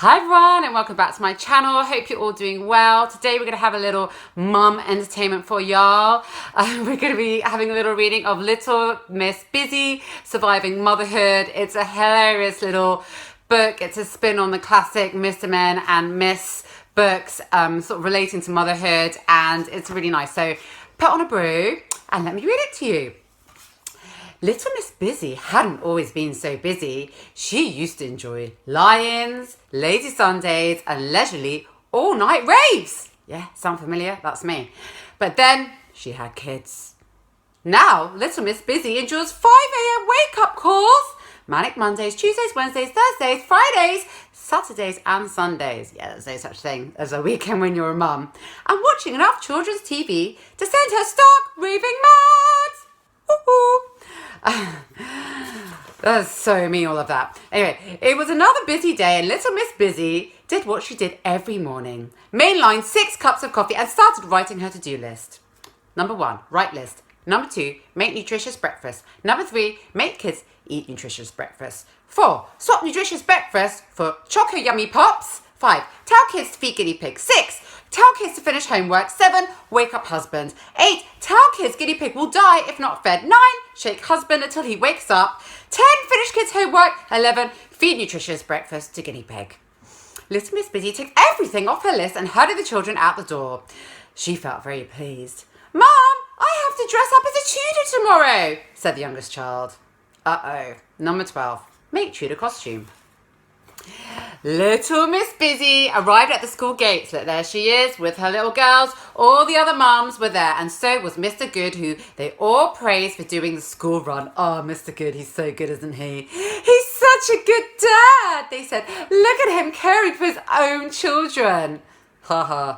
Hi everyone and welcome back to my channel. Hope you're all doing well. Today we're going to have a little mum entertainment for y'all. We're going to be having a little reading of Little Miss Busy, Surviving Motherhood. It's a hilarious little book. It's a spin on the classic Mr. Men and Miss books, sort of relating to motherhood, and it's really nice. So put on a brew and let me read it to you. Little Miss Busy hadn't always been so busy. She used to enjoy lie-ins, lazy Sundays, and leisurely all-night raves. Yeah, sound familiar? That's me. But then she had kids. Now, Little Miss Busy enjoys 5 a.m. wake-up calls, manic Mondays, Tuesdays, Wednesdays, Thursdays, Fridays, Saturdays, and Sundays. Yeah, there's no such thing as a weekend when you're a mum. And watching enough children's TV to send her stark raving mad. Woo-hoo. That's so me, all of that. Anyway, it was another busy day and Little Miss Busy did what she did every morning. Mainlined 6 cups of coffee and started writing her to-do list. Number 1, write list. Number 2, make nutritious breakfast. Number 3, make kids eat nutritious breakfast. 4, swap nutritious breakfast for Choco Yummy Pops. 5, tell kids to feed guinea pigs. 6, tell kids to finish homework. 7, wake up husband. 8, tell kids guinea pig will die if not fed. 9, shake husband until he wakes up. 10, finish kids homework. 11, feed nutritious breakfast to guinea pig. Little Miss Busy took everything off her list and herded the children out the door. She felt very pleased. Mum, I have to dress up as a Tudor tomorrow, said the youngest child. Uh-oh. Number 12, make Tudor costume. Little Miss Busy arrived at the school gates. Look, there she is with her little girls. All the other mums were there, and so was Mr. Good, who they all praised for doing the school run. Oh, Mr. Good, he's so good, isn't he? He's such a good dad, they said. Look at him caring for his own children. Haha.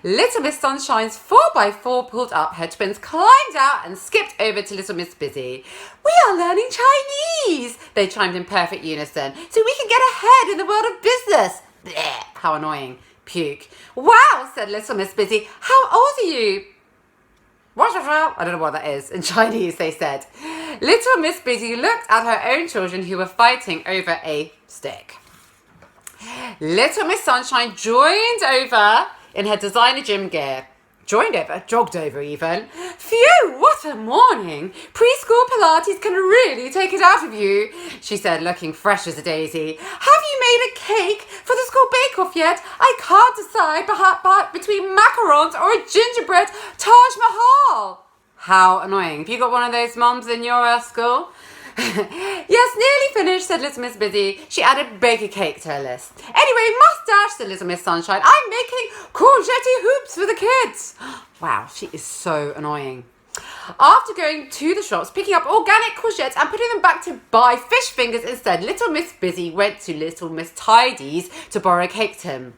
Little Miss Sunshine's 4x4 pulled up. Her twins climbed out and skipped over to Little Miss Busy. We are learning Chinese, they chimed in perfect unison, so we can get ahead in the world of business. Blech, how annoying. Puke. Wow, said Little Miss Busy. How old are you? I don't know what that is. In Chinese, they said. Little Miss Busy looked at her own children who were fighting over a stick. Little Miss Sunshine joined over in her designer gym gear. Jogged over even. Phew, what a morning. Preschool Pilates can really take it out of you, she said, looking fresh as a daisy. Have you made a cake for the school bake-off yet? I can't decide between macarons or a gingerbread Taj Mahal. How annoying. Have you got one of those mums in your school? Yes, nearly finished, said Little Miss Busy. She added bake a cake to her list. Anyway, mustache, said Little Miss Sunshine. I'm making courgette hoops for the kids. Wow, she is so annoying. After going to the shops, picking up organic courgettes and putting them back to buy fish fingers instead, Little Miss Busy went to Little Miss Tidy's to borrow a cake tin.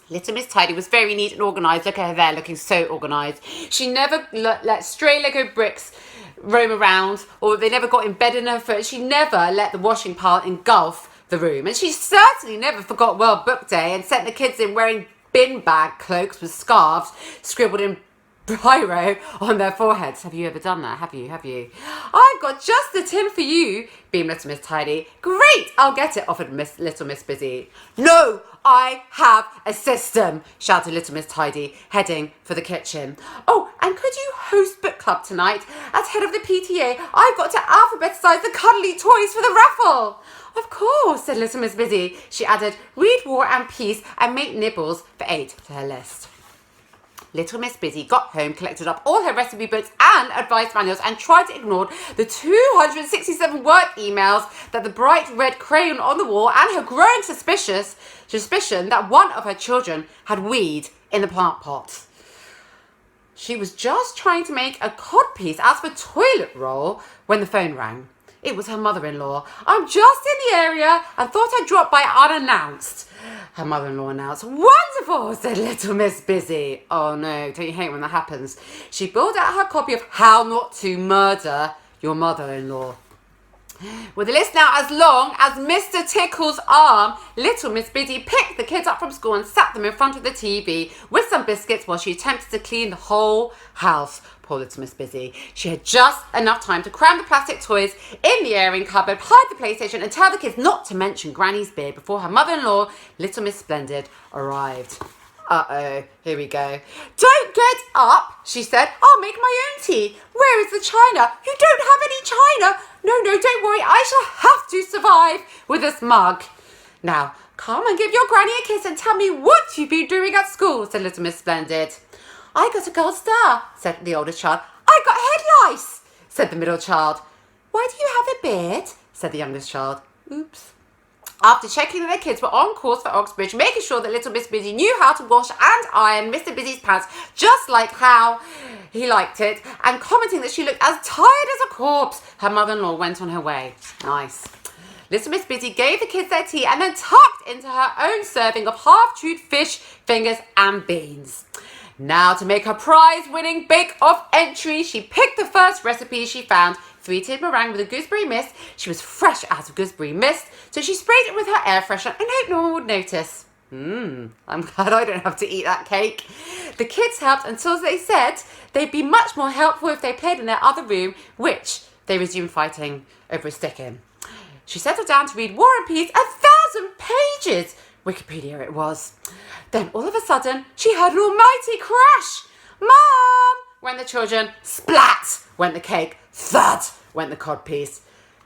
Little Miss Tidy was very neat and organised. Look at her there, looking so organised. She never let stray Lego bricks roam around, or they never got in bed in her foot. She never let the washing pile engulf the room. And she certainly never forgot World Book Day and sent the kids in wearing bin bag cloaks with scarves scribbled in biro on their foreheads. Have you ever done that? Have you? I've got just the tin for you, beamed Little Miss Tidy. Great, I'll get it, offered Little Miss Busy. No, I have a system, shouted Little Miss Tidy, heading for the kitchen. Oh, and could you host book club tonight? As head of the PTA, I've got to alphabetize the cuddly toys for the raffle. Of course, said Little Miss Busy. She added read War and Peace and make nibbles for 8 to her list. Little Miss Busy got home, collected up all her recipe books and advice manuals and tried to ignore the 267 work emails that the bright red crayon on the wall and her growing suspicion that one of her children had weed in the plant pot. She was just trying to make a codpiece out of a toilet roll when the phone rang. It was her mother-in-law. I'm just in the area and thought I'd drop by unannounced, her mother-in-law announced. Wonderful, said Little Miss Busy. Oh no, don't you hate when that happens? She pulled out her copy of How Not to Murder Your Mother-in-Law. With a list now as long as Mr. Tickle's arm, little Miss Biddy picked the kids up from school and sat them in front of the TV with some biscuits while she attempted to clean the whole house. Poor little Miss Busy. She had just enough time to cram the plastic toys in the airing cupboard, hide the PlayStation and tell the kids not to mention Granny's beard before her mother-in-law, Little Miss Splendid, arrived. Uh-oh, here we go. Don't get up, she said. I'll make my own tea. Where is the china? You don't have any china. No, don't worry. I shall have to survive with this mug. Now, come and give your granny a kiss and tell me what you've been doing at school, said Little Miss Splendid. I got a gold star, said the oldest child. I got head lice, said the middle child. Why do you have a beard? Said the youngest child. Oops. After checking that their kids were on course for Oxbridge, making sure that little Miss Busy knew how to wash and iron Mr. Busy's pants just like how he liked it, and commenting that she looked as tired as a corpse, her mother-in-law went on her way. Nice. Little Miss Busy gave the kids their tea and then tucked into her own serving of half-chewed fish, fingers and beans. Now to make her prize-winning bake-off entry, she picked the first recipe she found, 3-tiered meringue with a gooseberry mist. She was fresh out of gooseberry mist, so she sprayed it with her air freshener and hoped no one would notice. I'm glad I don't have to eat that cake. The kids helped until they said they'd be much more helpful if they played in their other room, which they resumed fighting over a stick-in. She settled down to read War and Peace, 1,000 pages. Wikipedia it was. Then all of a sudden, she heard an almighty crash. Mom! Went the children. Splat! Went the cake. Thud! Went the codpiece.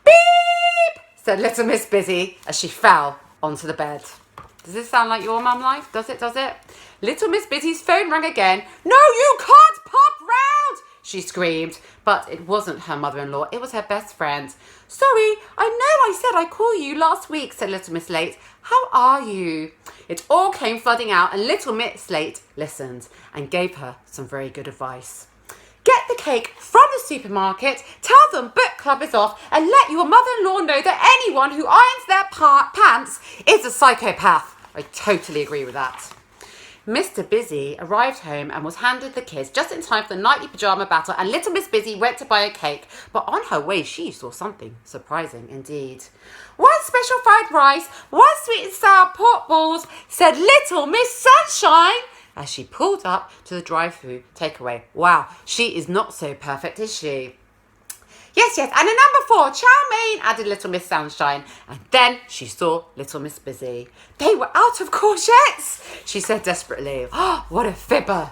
Beep! Said little Miss Busy as she fell onto the bed. Does this sound like your mum life? Does it? Little Miss Busy's phone rang again. No, you can't pop round! She screamed. But it wasn't her mother-in-law. It was her best friend. Sorry, I know I said I'd call you last week, said little Miss Late. How are you? It all came flooding out and little Miss Late listened and gave her some very good advice. Get the cake from the supermarket, tell them book club is off, and let your mother-in-law know that anyone who irons their pants is a psychopath. I totally agree with that. Mr. Busy arrived home and was handed the kids just in time for the nightly pyjama battle, and little Miss Busy went to buy a cake, but on her way she saw something surprising indeed. One special fried rice, one sweet and sour pork balls, said little Miss Sunshine, as she pulled up to the drive-through takeaway. Wow, she is not so perfect, is she? Yes, and a number 4, chow mein, added little Miss Sunshine. And then she saw little Miss Busy. They were out of courgettes, she said desperately. Oh, what a fibber.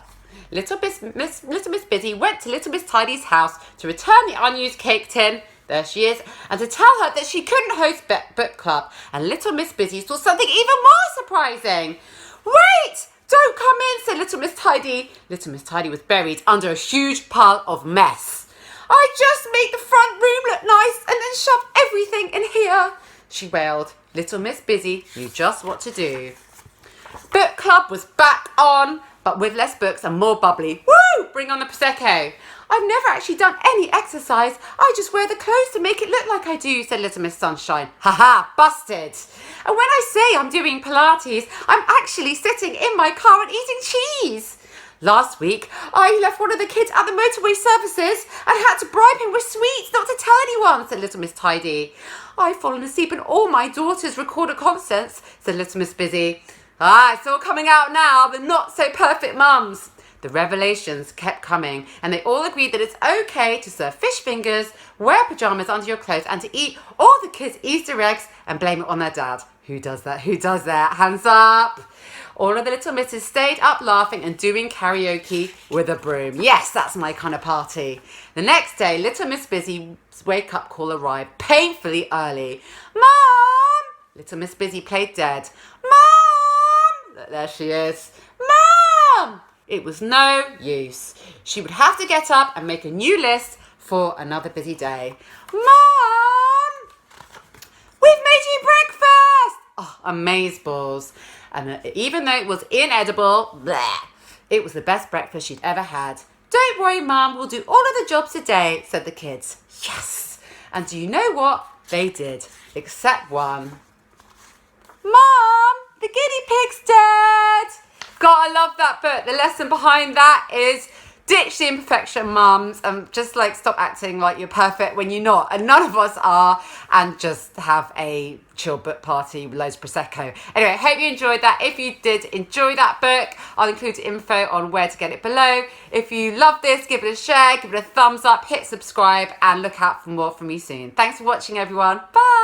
Little Miss Busy went to little Miss Tidy's house to return the unused cake tin. There she is. And to tell her that she couldn't host book club. And little Miss Busy saw something even more surprising. Wait! Don't come in, said little Miss Tidy. Little Miss Tidy was buried under a huge pile of mess. I just made the front room look nice and then shoved everything in here, she wailed. Little Miss Busy knew just what to do. Book club was back on, but with less books and more bubbly. Woo! Bring on the Prosecco. I've never actually done any exercise. I just wear the clothes to make it look like I do, said little Miss Sunshine. Ha, busted. And when I say I'm doing Pilates, I'm actually sitting in my car and eating cheese. Last week, I left one of the kids at the motorway services and had to bribe him with sweets not to tell anyone, said little Miss Tidy. I've fallen asleep and all my daughters record a concerts, said little Miss Busy. It's all coming out now, the not so perfect mums. The revelations kept coming and they all agreed that it's okay to serve fish fingers, wear pyjamas under your clothes and to eat all the kids' Easter eggs and blame it on their dad. Who does that? Hands up. All of the little misses stayed up laughing and doing karaoke with a broom. Yes, that's my kind of party. The next day, little Miss Busy's wake-up call arrived painfully early. Mom! Little Miss Busy played dead. Mom! There she is. Mom! It was no use. She would have to get up and make a new list for another busy day. Mom! We've made you breakfast! Oh, amazeballs. And even though it was inedible, bleh, it was the best breakfast she'd ever had. Don't worry, Mum, we'll do all of the jobs today, said the kids. Yes! And do you know what? They did, except one. Mum, the guinea pig's dead! God, I love that book. The lesson behind that is ditch the imperfection, mums, and just like stop acting like you're perfect when you're not, and none of us are, and just have a chill book party with loads of Prosecco. Anyway, I hope you enjoyed that. If you did enjoy that book, I'll include info on where to get it below. If you love this, give it a share, give it a thumbs up, hit subscribe, and look out for more from me soon. Thanks for watching, everyone. Bye.